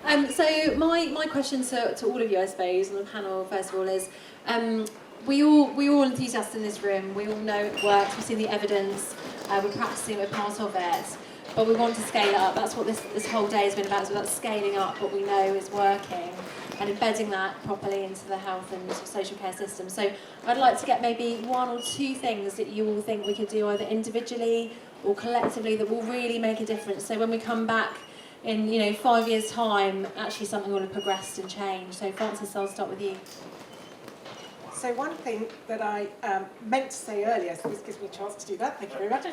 So my question to all of you, I suppose, on the panel, first of all, is we all enthusiasts in this room. We all know it works. We've seen the evidence. We're practicing. We're part of it. But we want to scale it up. That's what this whole day has been about. It's about scaling up what we know is working and embedding that properly into the health and social care system. So I'd like to get maybe one or two things that you all think we could do either individually or collectively that will really make a difference. So when we come back in 5 years' time, actually something will have progressed and changed. So Frances, I'll start with you. So one thing that I meant to say earlier, so this gives me a chance to do that, thank you very much.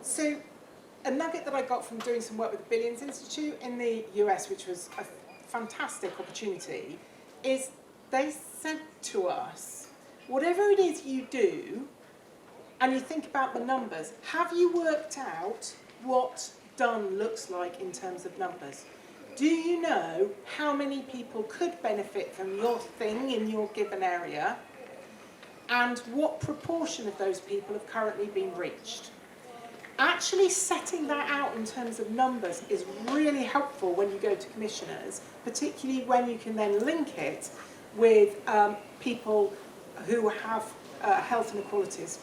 So a nugget that I got from doing some work with the Billions Institute in the US, which was a fantastic opportunity, is they said to us, whatever it is you do, and you think about the numbers, have you worked out what done looks like in terms of numbers? Do you know how many people could benefit from your thing in your given area, and what proportion of those people have currently been reached? Actually setting that out in terms of numbers is really helpful when you go to commissioners, particularly when you can then link it with people who have health inequalities.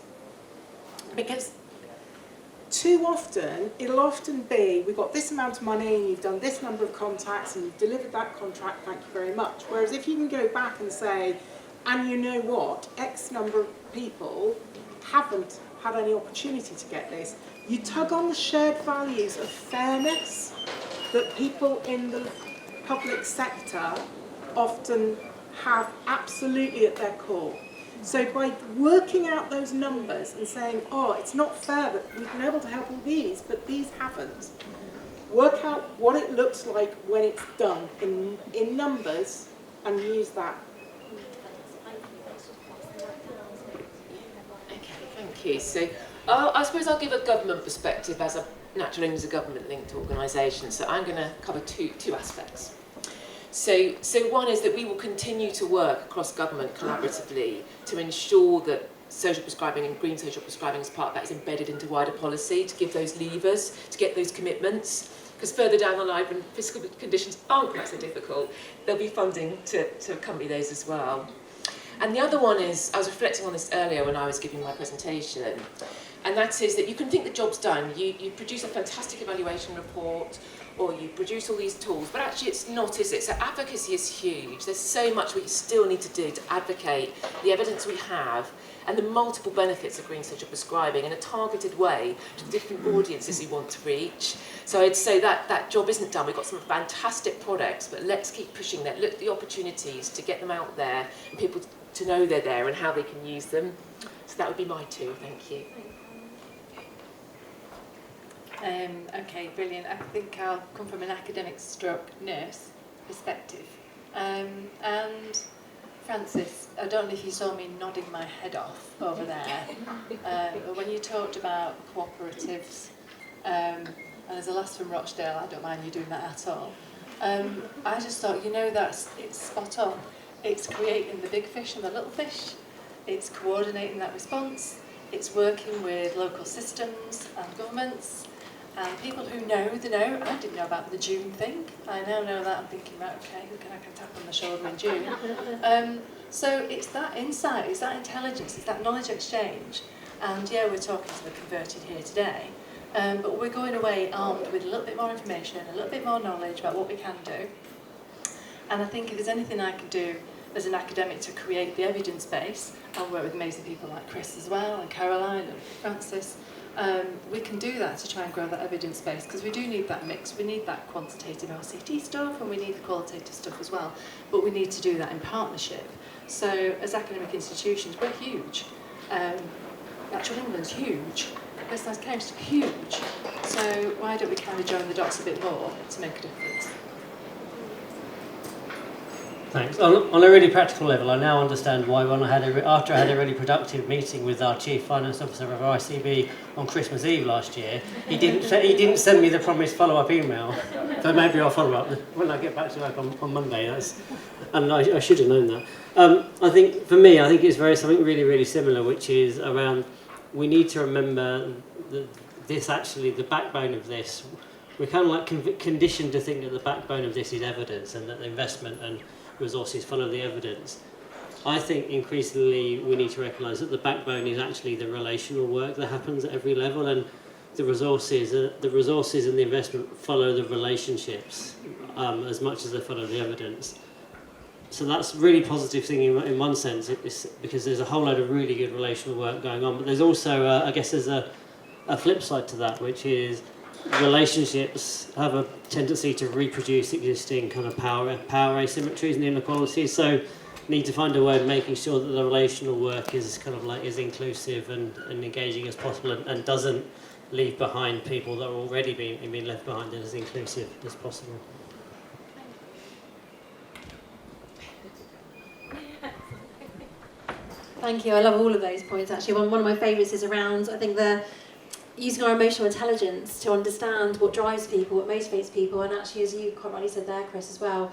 Because too often, it'll often be, we've got this amount of money and you've done this number of contacts and you've delivered that contract, thank you very much. Whereas if you can go back and say, and you know what, X number of people haven't had any opportunity to get this, you tug on the shared values of fairness that people in the public sector often have absolutely at their core. So by working out those numbers and saying, oh, it's not fair that we've been able to help all these, but these haven't, work out what it looks like when it's done in numbers and use that. Okay, thank you. So I suppose I'll give a government perspective as a Natural England is a government-linked organisation, so I'm going to cover two aspects. So one is that we will continue to work across government collaboratively to ensure that social prescribing and green social prescribing as part of that is embedded into wider policy, to give those levers, to get those commitments, because further down the line when fiscal conditions aren't quite so difficult, there'll be funding to accompany those as well. And the other one is, I was reflecting on this earlier when I was giving my presentation, and that is that you can think the job's done. You produce a fantastic evaluation report, or you produce all these tools, but actually it's not, is it? So advocacy is huge. There's so much we still need to do to advocate the evidence we have and the multiple benefits of green social prescribing in a targeted way to the different audiences you want to reach. So I'd say that job isn't done. We've got some fantastic products, but let's keep pushing that. Look at the opportunities to get them out there and people to know they're there and how they can use them. So that would be my two. Thank you. Okay, brilliant. I think I'll come from an academic stroke nurse perspective. And Frances, I don't know if you saw me nodding my head off over there, but when you talked about cooperatives, and as a lass from Rochdale, I don't mind you doing that at all. I just thought, it's spot on. It's creating the big fish and the little fish. It's coordinating that response. It's working with local systems and governments. And people who know the know. I didn't know about the June thing. I now know that. I'm thinking about, okay, who can I tap on the shoulder in June? So it's that insight, it's that intelligence, it's that knowledge exchange. And yeah, we're talking to the converted here today. But we're going away armed with a little bit more information, a little bit more knowledge about what we can do. And I think if there's anything I can do as an academic to create the evidence base, I'll work with amazing people like Chris as well, and Caroline and Frances. We can do that to try and grow that evidence base, because we do need that mix. We need that quantitative RCT stuff and we need the qualitative stuff as well, but we need to do that in partnership. So as academic institutions, we're huge. Natural England's huge. Personalised care is huge. So why don't we kind of join the dots a bit more to make a difference? Thanks. On a really practical level, I now understand why when after I had a really productive meeting with our Chief Finance Officer of ICB on Christmas Eve last year, he didn't send me the promised follow-up email. So maybe I'll follow up when I get back to work on Monday. And I should have known that. I think for me, it's something really, really similar, which is around we need to remember this actually, the backbone of this we're kind of like conditioned to think that the backbone of this is evidence and that the investment and resources follow the evidence. I think increasingly we need to recognise that the backbone is actually the relational work that happens at every level, and the resources and the investment follow the relationships as much as they follow the evidence. So that's a really positive thing in one sense, because there's a whole load of really good relational work going on. But there's also, I guess, there's a flip side to that, which is relationships have a tendency to reproduce existing kind of power asymmetries and inequalities. So need to find a way of making sure that the relational work is kind of like is inclusive and engaging as possible, and doesn't leave behind people that are already being left behind, and as inclusive as possible. Thank you. I love all of those points. Actually, one of my favourites is around, I think, the using our emotional intelligence to understand what drives people, what motivates people, and actually, as you quite rightly said there, Chris, as well,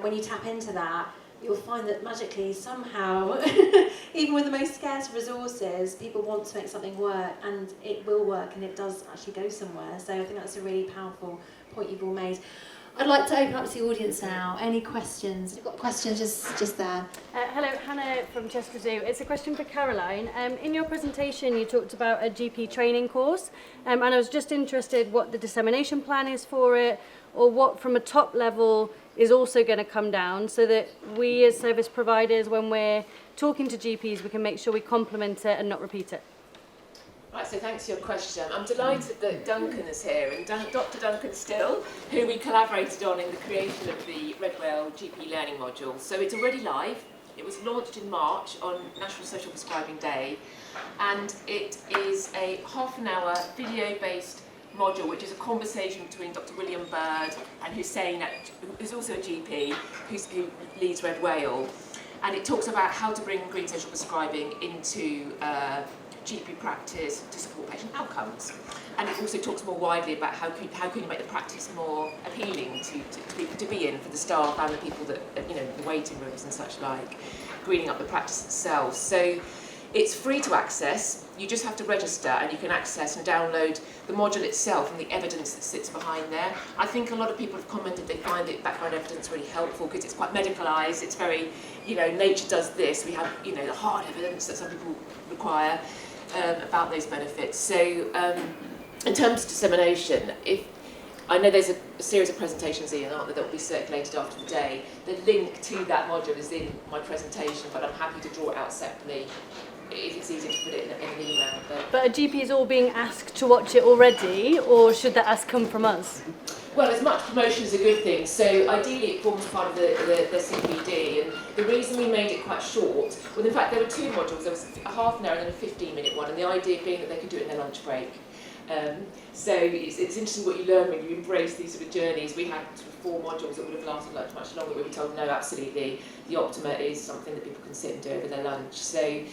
when you tap into that, you'll find that magically, somehow, even with the most scarce resources, people want to make something work, and it will work, and it does actually go somewhere. So I think that's a really powerful point you've all made. I'd like to open up to the audience now. Any questions? You've got questions just there. Hello, Hannah from Chester Zoo. It's a question for Caroline. In your presentation, you talked about a GP training course, and I was just interested what the dissemination plan is for it, or what from a top level is also going to come down, so that we as service providers, when we're talking to GPs, we can make sure we complement it and not repeat it. Right, so thanks for your question. I'm delighted that Duncan is here, and Dr Duncan Still, who we collaborated on in the creation of the Red Whale GP learning module. So it's already live. It was launched in March on National Social Prescribing Day, and it is a half-an-hour video-based module, which is a conversation between Dr William Bird and Hussein, who's also a GP, who leads Red Whale. And it talks about how to bring green social prescribing into GP practice to support patient outcomes. And it also talks more widely about how can you make the practice more appealing to be in for the staff and the people that, the waiting rooms and such like, greening up the practice itself. So it's free to access. You just have to register, and you can access and download the module itself and the evidence that sits behind there. I think a lot of people have commented they find the background evidence really helpful because it's quite medicalised. It's very, nature does this. We have, the hard evidence that some people require about those benefits. So in terms of dissemination, I know there's a series of presentations, Ian, aren't there, that will be circulated after the day. The link to that module is in my presentation, but I'm happy to draw it out separately if it's easier to put it in an email. But are GPs all being asked to watch it already, or should that ask come from us? Well, as much promotion is a good thing, so ideally it forms part of the CPD, and the reason we made it quite short, well, in fact there were two modules. There was a half an hour and then a 15-minute one, and the idea being that they could do it in their lunch break. So it's interesting what you learn when you embrace these sort of journeys. We had sort of 4 modules that would have lasted much longer, but we were told no, absolutely, the Optima is something that people can sit and do over their lunch. So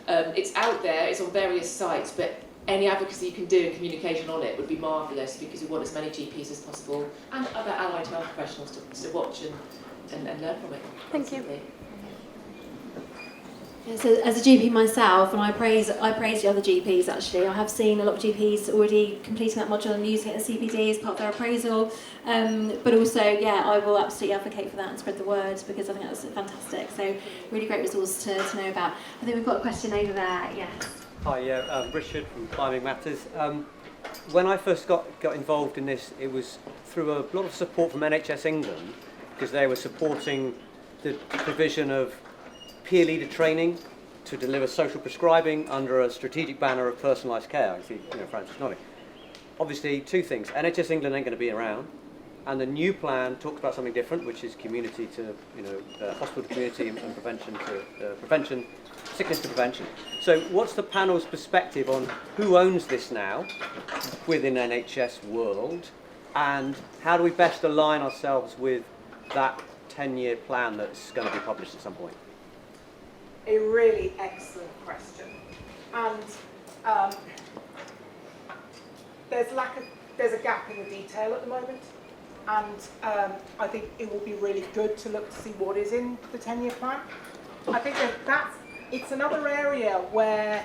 it's out there, it's on various sites, but any advocacy you can do and communication on it would be marvellous, because we want as many GPs as possible and other allied health professionals to watch and learn from it. Thank you. Yeah, so as a GP myself, and I praise the other GPs actually, I have seen a lot of GPs already completing that module and using it as CPD as part of their appraisal, but also, I will absolutely advocate for that and spread the word, because I think that's fantastic. So really great resource to know about. I think we've got a question over there, yes. Hi, Richard from Climbing Matters. When I first got involved in this, it was through a lot of support from NHS England, because they were supporting the provision of peer leader training to deliver social prescribing under a strategic banner of personalised care. I see, Francis nodding. Obviously, 2 things. NHS England ain't going to be around, and the new plan talks about something different, which is community to, hospital to community and prevention to prevention, sickness to prevention. So what's the panel's perspective on who owns this now within NHS world, and how do we best align ourselves with that 10-year plan that's going to be published at some point? A really excellent question, and there's a gap in the detail at the moment, and I think it will be really good to look to see what is in the 10-year plan. I think it's another area where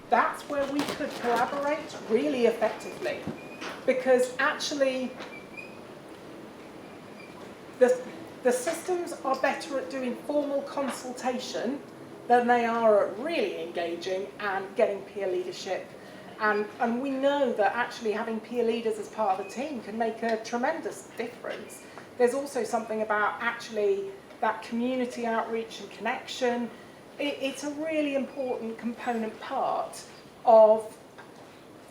we could collaborate really effectively. because actually the systems are better at doing formal consultation than they are at really engaging and getting peer leadership. And we know that actually having peer leaders as part of the team can make a tremendous difference. There's also something about actually that community outreach and connection. It's a really important component part of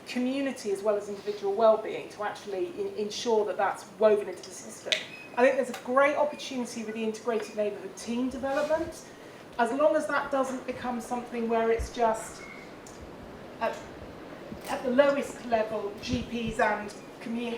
community as well as individual well-being to actually ensure that that's woven into the system. I think there's a great opportunity with the integrated neighbourhood team development, as long as that doesn't become something where it's just at the lowest level GPs and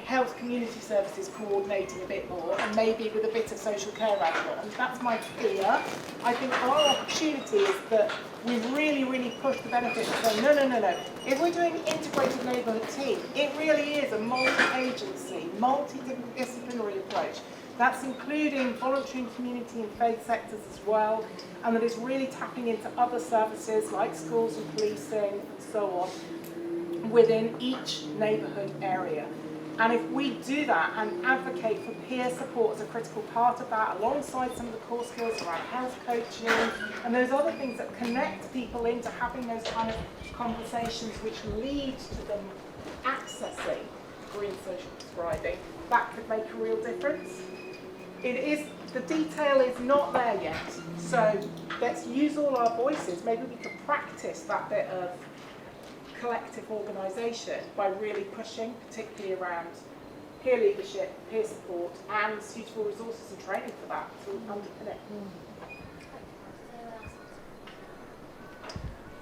health community services coordinating a bit more, and maybe with a bit of social care added on. That's my fear. I think our opportunity is that we really, really push the benefits and say, no. If we're doing integrated neighbourhood team, it really is a multi-agency, multidisciplinary approach. That's including voluntary and community and faith sectors as well, and that is really tapping into other services like schools and policing and so on within each neighbourhood area. And if we do that and advocate for peer support as a critical part of that, alongside some of the core skills around health coaching and those other things that connect people into having those kind of conversations which lead to them accessing green social prescribing, that could make a real difference. The detail is not there yet, so let's use all our voices. Maybe we could practice that bit of collective organisation by really pushing, particularly around peer leadership, peer support, and suitable resources and training for that to underpin it.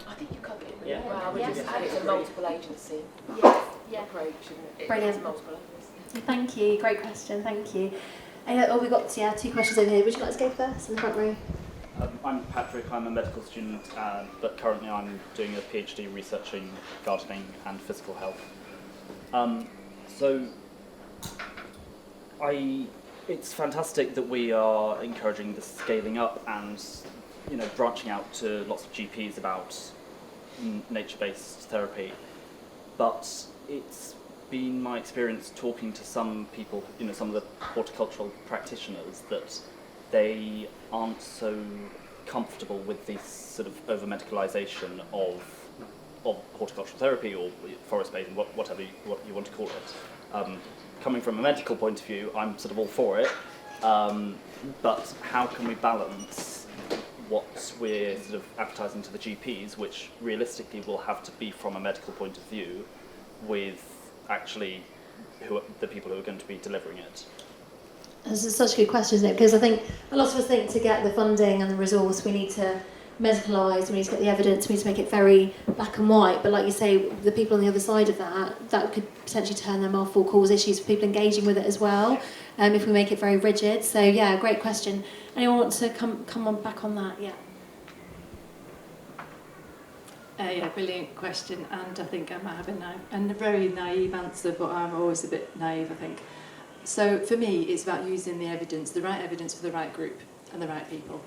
I think you covered it really Yeah. well. We just added a multiple agency approach, and Brilliant. it's multiple agencies. Thank you. Great question. Thank you. We've got 2 questions over here. Would you like to go first in the front row? I'm Patrick, I'm a medical student, but currently I'm doing a PhD researching gardening and physical health. It's fantastic that we are encouraging the scaling up and branching out to lots of GPs about nature-based therapy, but it's been my experience talking to some people, some of the horticultural practitioners, that they aren't so comfortable with this sort of over-medicalisation of horticultural therapy or forest bathing, whatever you want to call it. Coming from a medical point of view, I'm sort of all for it, but how can we balance what we're sort of advertising to the GPs, which realistically will have to be from a medical point of view, with actually the people who are going to be delivering it? This is such a good question, isn't it? Because I think a lot of us think to get the funding and the resource, we need to medicalise, we need to get the evidence, we need to make it very black and white. But like you say, the people on the other side of that could potentially turn them off or cause issues for people engaging with it as well, if we make it very rigid. So yeah, great question. Anyone want to come on back on that? Yeah. Brilliant question, and I think I might have a very naive answer, but I'm always a bit naive, I think. So for me, it's about using the evidence, the right evidence for the right group and the right people.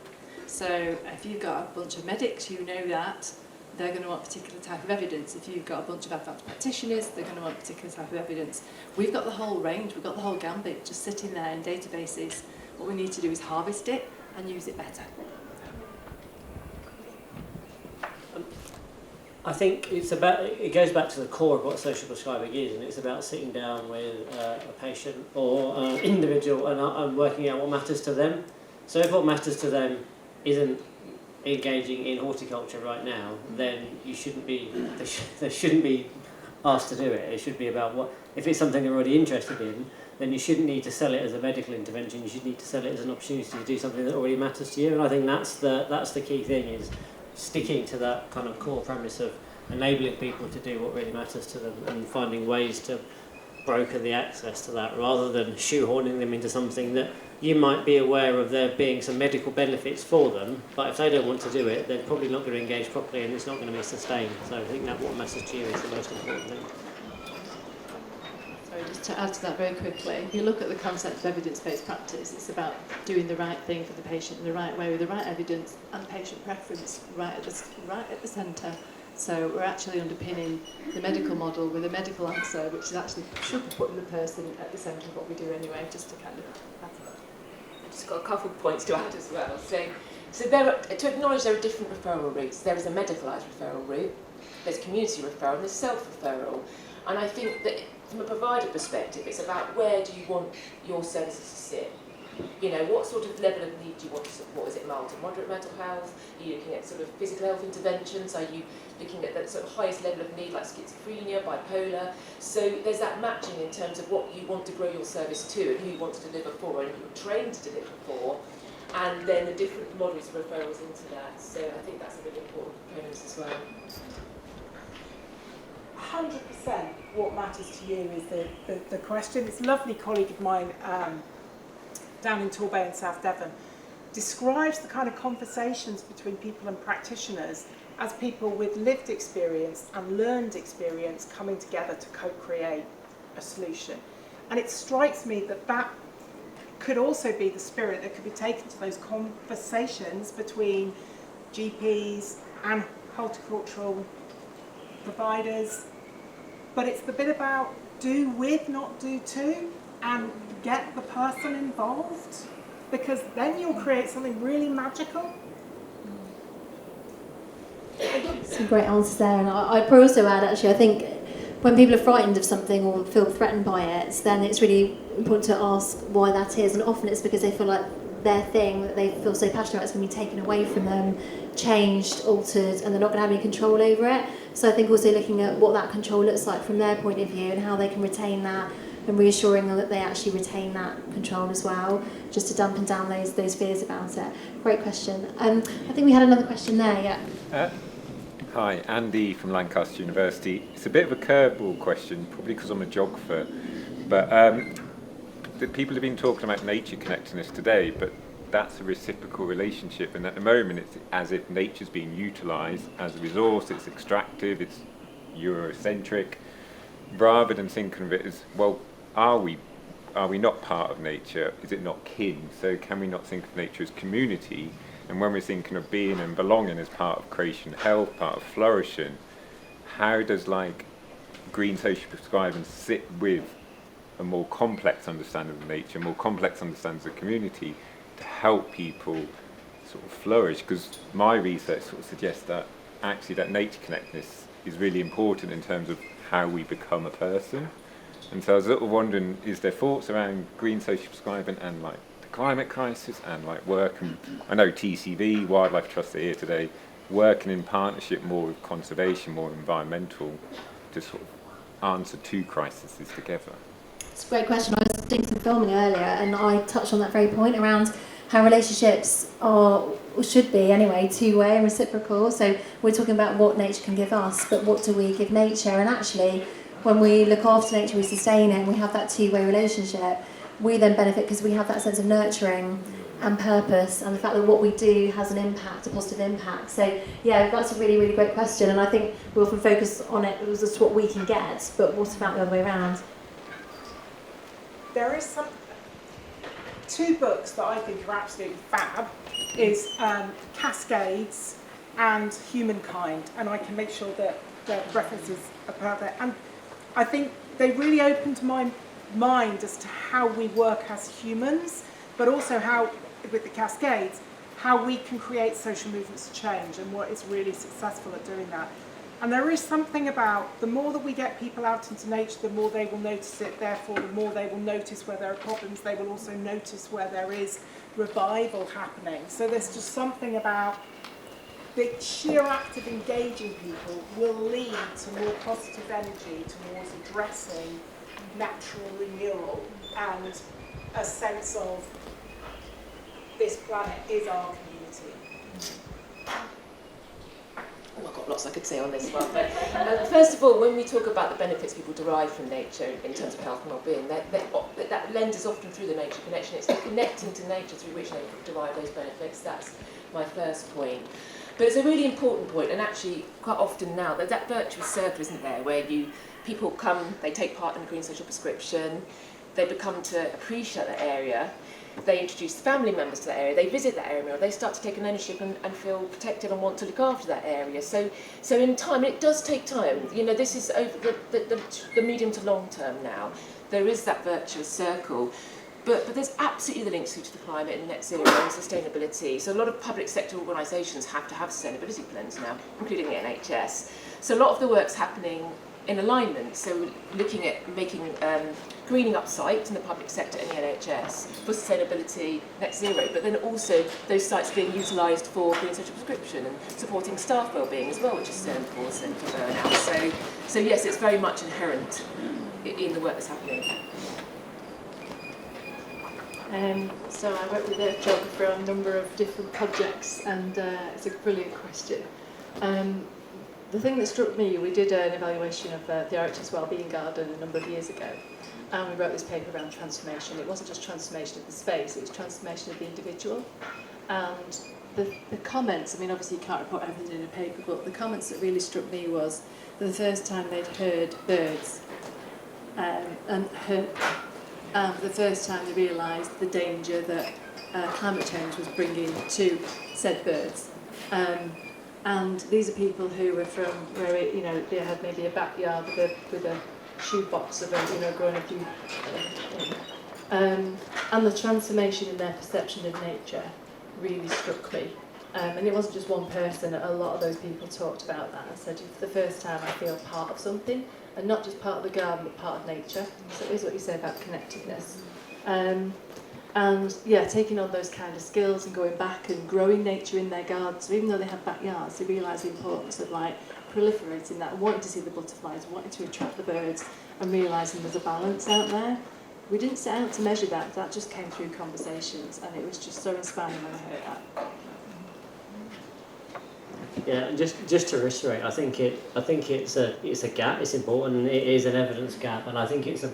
So if you've got a bunch of medics, you know that they're going to want a particular type of evidence. If you've got a bunch of advanced practitioners, they're going to want a particular type of evidence. We've got the whole range, we've got the whole gambit just sitting there in databases. What we need to do is harvest it and use it better. I think it goes back to the core of what social prescribing is, and it's about sitting down with a patient or an individual and working out what matters to them. So if what matters to them isn't engaging in horticulture right now, then they shouldn't be asked to do it. It should be about what, if it's something they're already interested in, then you shouldn't need to sell it as a medical intervention, you should need to sell it as an opportunity to do something that already matters to you. And I think that's the key thing, is sticking to that kind of core premise of enabling people to do what really matters to them and finding ways to broker the access to that, rather than shoehorning them into something that you might be aware of there being some medical benefits for them, but if they don't want to do it, they're probably not going to engage properly and it's not going to be sustained. So I think that what matters to you is the most important thing. Sorry, just to add to that very quickly, if you look at the concept of evidence-based practice, it's about doing the right thing for the patient in the right way with the right evidence and patient preference right at the centre. So we're actually underpinning the medical model with a medical answer, which is actually should be putting the person at the centre of what we do anyway, just to kind of add to that. I've just got a couple of points to add as well. So to acknowledge there are different referral routes. There is a medicalised referral route, there's community referral, and there's self-referral. And I think that from a provider perspective, it's about where do you want your services to sit. You know, what sort of level of need do you want to support? Is it mild to moderate mental health? Are you looking at sort of physical health interventions? Are you looking at the sort of highest level of need like schizophrenia, bipolar? So there's that matching in terms of what you want to grow your service to and who you want to deliver for and who you're trained to deliver for, and then the different models of referrals into that. So I think that's a really important component as well. 100% what matters to you is the question. It's a lovely colleague of mine down in Torbay in South Devon describes the kind of conversations between people and practitioners as people with lived experience and learned experience coming together to co-create a solution. And it strikes me that that could also be the spirit that could be taken to those conversations between GPs and horticultural providers. But it's the bit about do with, not do to, and get the person involved, because then you'll create something really magical. Some great answers there, and I'd probably also add, actually, I think when people are frightened of something or feel threatened by it, then it's really important to ask why that is, and often it's because they feel like their thing that they feel so passionate about is going to be taken away from them, changed, altered, and they're not going to have any control over it. So I think also looking at what that control looks like from their point of view and how they can retain that, and reassuring them that they actually retain that control as well, just to dampen down those fears about it. Great question. I think we had another question there, yeah. Hi, Andy from Lancaster University. It's a bit of a curveball question, probably because I'm a geographer, but the people have been talking about nature connectedness today, but that's a reciprocal relationship, and at the moment it's as if nature's being utilised as a resource, it's extractive, it's Eurocentric, rather than thinking of it as, well, are we not part of nature? Is it not kin? So can we not think of nature as community? And when we're thinking of being and belonging as part of creation health, part of flourishing, how does like Green Social Prescribing sit with a more complex understanding of nature, more complex understanding of community to help people sort of flourish? Because my research sort of suggests that actually that nature connectedness is really important in terms of how we become a person. And so I was sort of wondering, is there thoughts around Green Social Prescribing and like the climate crisis and like work, and I know TCV, Wildlife Trust are here today, working in partnership more with conservation, more environmental, to sort of answer two crises together? It's a great question. I was doing some filming earlier and I touched on that very point around how relationships are, or should be anyway, two-way and reciprocal. So we're talking about what nature can give us, but what do we give nature? And actually, when we look after nature, we sustain it, and we have that two-way relationship, we then benefit because we have that sense of nurturing and purpose, and the fact that what we do has an impact, a positive impact. So yeah, that's a really, really great question, and I think we often focus on it as just what we can get, but what about the other way around? There is two books that I think are absolutely fab, is Cascades and Humankind, and I can make sure that the references are perfect. And I think they really opened my mind as to how we work as humans, but also how, with the Cascades, how we can create social movements of change and what is really successful at doing that. And there is something about the more that we get people out into nature, the more they will notice it, therefore the more they will notice where there are problems, they will also notice where there is revival happening. So there's just something about the sheer act of engaging people will lead to more positive energy towards addressing natural renewal and a sense of this planet is our community. Oh, I've got lots I could say on this one. But first of all, when we talk about the benefits people derive from nature in terms of health and well-being, that lens is often through the nature connection. It's the connecting to nature through which they derive those benefits. That's my first point. But it's a really important point, and actually quite often now, there's that virtuous circle, isn't there, where people come, they take part in the Green Social Prescription, they become to appreciate that area, they introduce family members to that area, they visit that area, or they start to take an ownership and feel protected and want to look after that area. So in time, it does take time. You know, this is over the medium to long term now. There is that virtuous circle. But there's absolutely the links through to the climate and net zero and sustainability. So a lot of public sector organisations have to have sustainability plans now, including the NHS. So a lot of the work's happening in alignment. So looking at making greening up sites in the public sector and the NHS for sustainability, net zero, but then also those sites being utilised for Green Social Prescription and supporting staff wellbeing as well, which is so important for burnout. So yes, it's very much inherent in the work that's happening. So I work with a geographer on a number of different projects, and it's a brilliant question. The thing that struck me, we did an evaluation of the RHS Wellbeing Garden a number of years ago, and we wrote this paper around transformation. It wasn't just transformation of the space, it was transformation of the individual. And the comments, I mean obviously you can't report everything in a paper, but the comments that really struck me was that the first time they'd heard birds, the first time they realised the danger that climate change was bringing to said birds. And these are people who were from where they had maybe a backyard with a shoebox of growing a few. And the transformation in their perception of nature really struck me. And it wasn't just one person, a lot of those people talked about that and said, for the first time I feel part of something, and not just part of the garden but part of nature. So it is what you say about connectedness. And yeah, taking on those kind of skills and going back and growing nature in their gardens. So even though they had backyards, they realised the importance of proliferating that, wanting to see the butterflies, wanting to attract the birds, and realising there's a balance out there. We didn't set out to measure that just came through conversations, and it was just so inspiring when I heard that. Yeah, and just to reiterate, I think it's a gap. It's important, and it is an evidence gap, and I think it's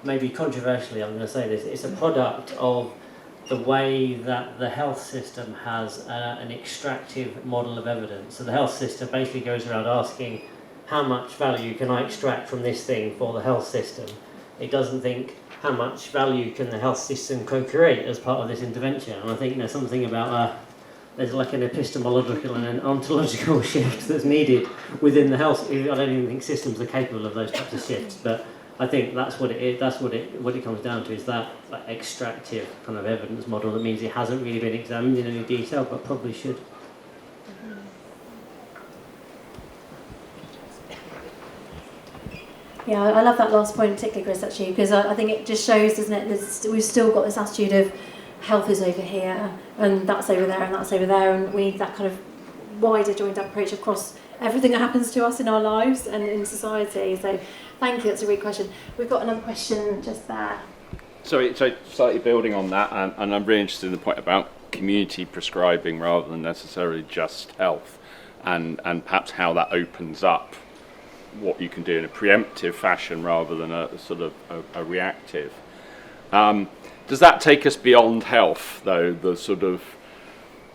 maybe controversially, I'm going to say this, it's a product of the way that the health system has an extractive model of evidence. So the health system basically goes around asking, how much value can I extract from this thing for the health system? It doesn't think, how much value can the health system co-create as part of this intervention? And I think there's something about there's like an epistemological and an ontological shift that's needed within the health. I don't even think systems are capable of those types of shifts, but I think that's what it is. That's what it comes down to, is that extractive kind of evidence model that means it hasn't really been examined in any detail, but probably should. Yeah, I love that last point particularly, Chris, actually, because I think it just shows, doesn't it, we've still got this attitude of health is over here, and that's over there, and that's over there, and we need that kind of wider joined up approach across everything that happens to us in our lives and in society. So thank you, that's a great question. We've got another question just there. So slightly building on that, and I'm really interested in the point about community prescribing rather than necessarily just health, and perhaps how that opens up what you can do in a preemptive fashion rather than a sort of a reactive. Does that take us beyond health, though, the sort of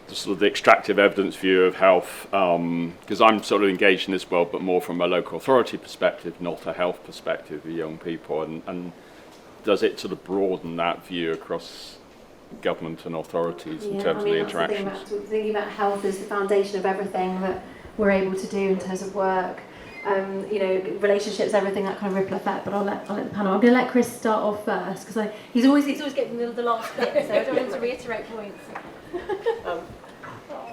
the extractive evidence view of health? Because I'm sort of engaged in this world, but more from a local authority perspective, not a health perspective of young people. And does it sort of broaden that view across government and authorities in terms of the interactions? Thinking about health as the foundation of everything that we're able to do in terms of work. Relationships, everything, that kind of ripple effect. But I'll let the panel. I'm going to let Chris start off first because he's always getting the last bit, so I don't want him to reiterate points.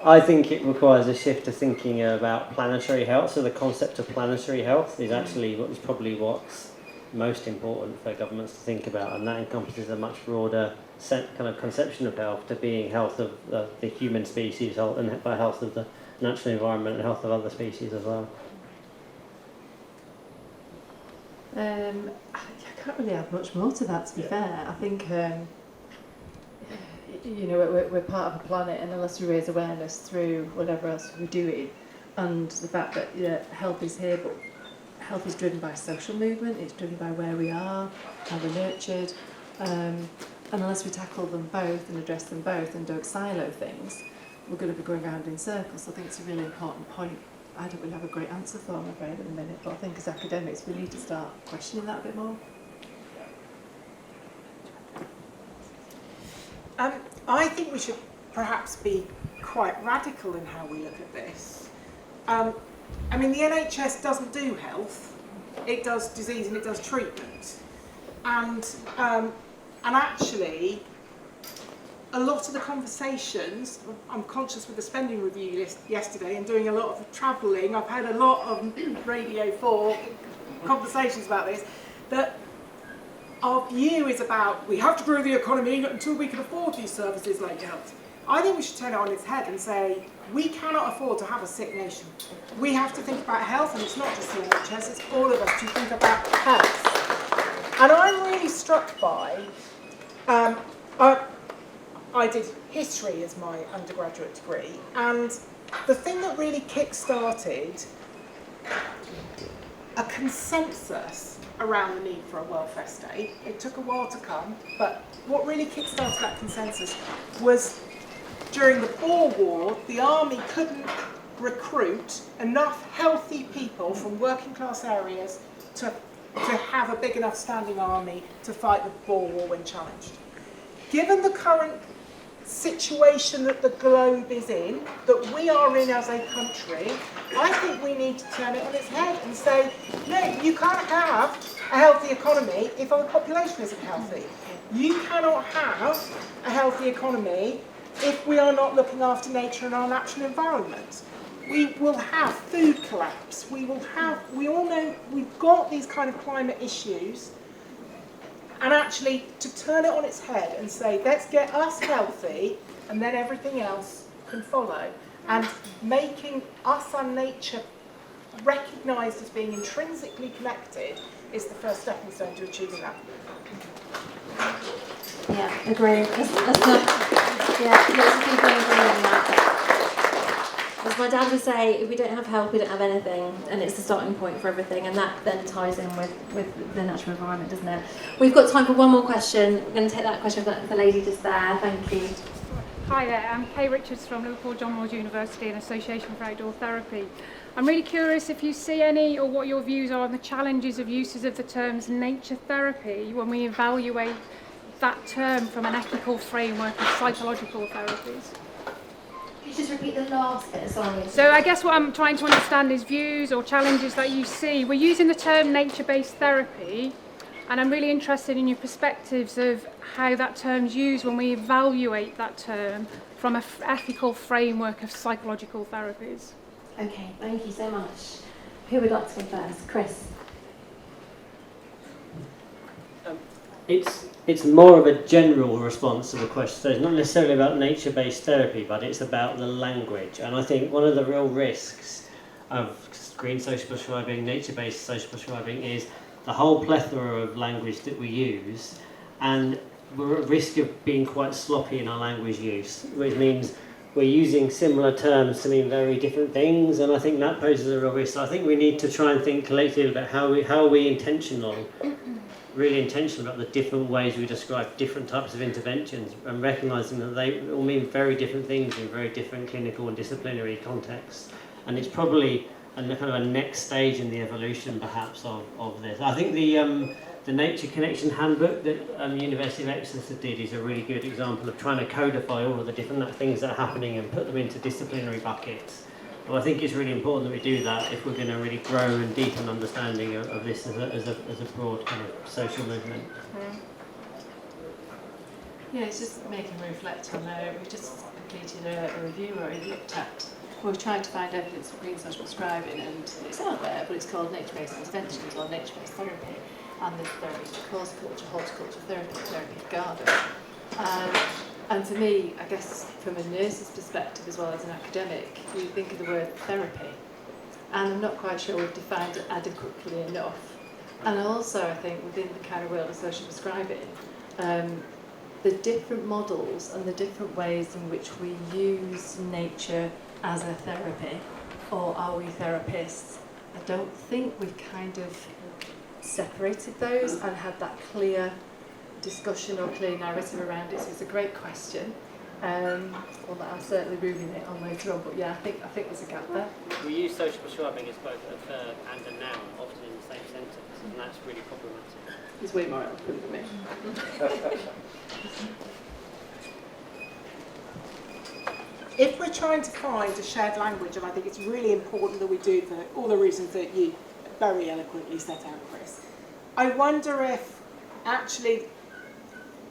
I think it requires a shift to thinking about planetary health. So the concept of planetary health is actually what's most important for governments to think about, and that encompasses a much broader kind of conception of health to being health of the human species and by health of the natural environment and health of other species as well. I can't really add much more to that, to be fair. I think we're part of a planet, and unless we raise awareness through whatever else we're doing, and the fact that health is here, but health is driven by social movement, it's driven by where we are, how we're nurtured, and unless we tackle them both and address them both and don't silo things, we're going to be going around in circles. So I think it's a really important point. I don't really have a great answer for, I'm afraid, at the minute, but I think as academics we need to start questioning that a bit more. I think we should perhaps be quite radical in how we look at this. I mean, the NHS doesn't do health, it does disease and it does treatment. And actually, a lot of the conversations, I'm conscious with the spending review list yesterday and doing a lot of travelling, I've had a lot of Radio 4 conversations about this, that our view is about we have to grow the economy until we can afford these services like health. I think we should turn it on its head and say we cannot afford to have a sick nation. We have to think about health, and it's not just the NHS, it's all of us to think about health. And I'm really struck by, I did history as my undergraduate degree, and the thing that really kick-started a consensus around the need for a welfare state, it took a while to come, but what really kick-started that consensus was during the Boer War, the army couldn't recruit enough healthy people from working class areas to have a big enough standing army to fight the Boer War when challenged. Given the current situation that the globe is in, that we are in as a country, I think we need to turn it on its head and say, no, you can't have a healthy economy if our population isn't healthy. You cannot have a healthy economy if we are not looking after nature and our natural environment. We will have food collapse. We all know we've got these kind of climate issues. And actually, to turn it on its head and say, let's get us healthy, and then everything else can follow. And making us and nature recognised as being intrinsically connected is the first stepping stone to achieving that. Yeah, agree. Let's agree on that. As my dad would say, if we don't have health, we don't have anything, and it's the starting point for everything, and that then ties in with the natural environment, doesn't it? We've got time for one more question. I'm going to take that question from the lady just there. Thank you. Hi there, I'm Kay Richards from Liverpool John Moores University and Association for Outdoor Therapy. I'm really curious if you see any, or what your views are on the challenges of uses of the terms nature therapy when we evaluate that term from an ethical framework of psychological therapies. Could you just repeat the last bit, sorry? So I guess what I'm trying to understand is views or challenges that you see. We're using the term nature-based therapy, and I'm really interested in your perspectives of how that term's used when we evaluate that term from an ethical framework of psychological therapies. Okay, thank you so much. Who would like to go first? Chris. It's more of a general response to the question. So it's not necessarily about nature-based therapy, but it's about the language. And I think one of the real risks of green social prescribing, nature-based social prescribing is the whole plethora of language that we use, and we're at risk of being quite sloppy in our language use, which means we're using similar terms to mean very different things, and I think that poses a real risk. So I think we need to try and think collectively about how are we really intentional about the different ways we describe different types of interventions, and recognising that they all mean very different things in very different clinical and disciplinary contexts. And it's probably a kind of a next stage in the evolution, perhaps, of this. I think the Nature Connection Handbook that University of Exeter did is a really good example of trying to codify all of the different things that are happening and put them into disciplinary buckets. Well, I think it's really important that we do that if we're going to really grow and deepen understanding of this as a broad kind of social movement. Yeah, it's just making me reflect on we just completed a review where we looked at, we were trying to find evidence of green social prescribing, and it's out there, but it's called nature-based interventions or nature-based therapy, and there's course culture, horticulture therapy garden. And for me, I guess from a nurse's perspective as well as an academic, you think of the word therapy, and I'm not quite sure we've defined it adequately enough. And also, I think within the kind of world of social prescribing, the different models and the different ways in which we use nature as a therapy, or are we therapists? I don't think we've kind of separated those and had that clear discussion or clear narrative around it. So it's a great question. One that I'll certainly ruminate on later on. But yeah, I think there's a gap there. We use social prescribing as both a verb and a noun, often in the same sentence, and that's really problematic. He's way more eloquent than me. if we're trying to find a shared language, and I think it's really important that we do for all the reasons that you very eloquently set out, Chris, I wonder if actually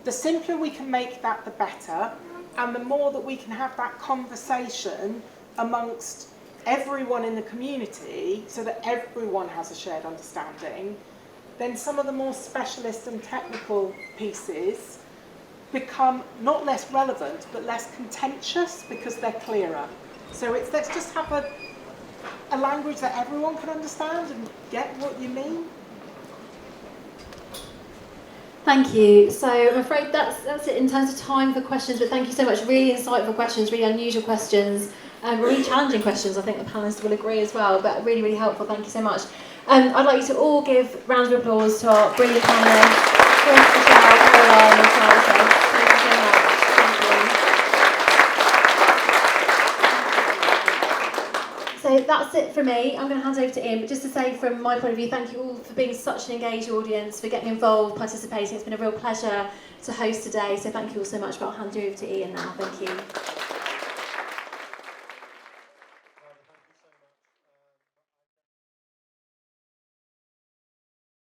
the simpler we can make that, the better, and the more that we can have that conversation amongst everyone in the community so that everyone has a shared understanding, then some of the more specialist and technical pieces become not less relevant but less contentious because they're clearer. So let's just have a language that everyone can understand and get what you mean. Thank you. So I'm afraid that's it in terms of time for questions, but thank you so much. Really insightful questions, really unusual questions, really challenging questions. I think the panellists will agree as well, but really, really helpful. Thank you so much. I'd like you to all give rounds of applause to our brilliant panellists, Prof Michelle, Caroline and Tippett. Thank you so much. Thank you. So that's it from me. I'm going to hand over to Ian, but just to say from my point of view, thank you all for being such an engaged audience, for getting involved, participating. It's been a real pleasure to host today, so thank you all so much, but I'll hand you over to Ian now. Thank you.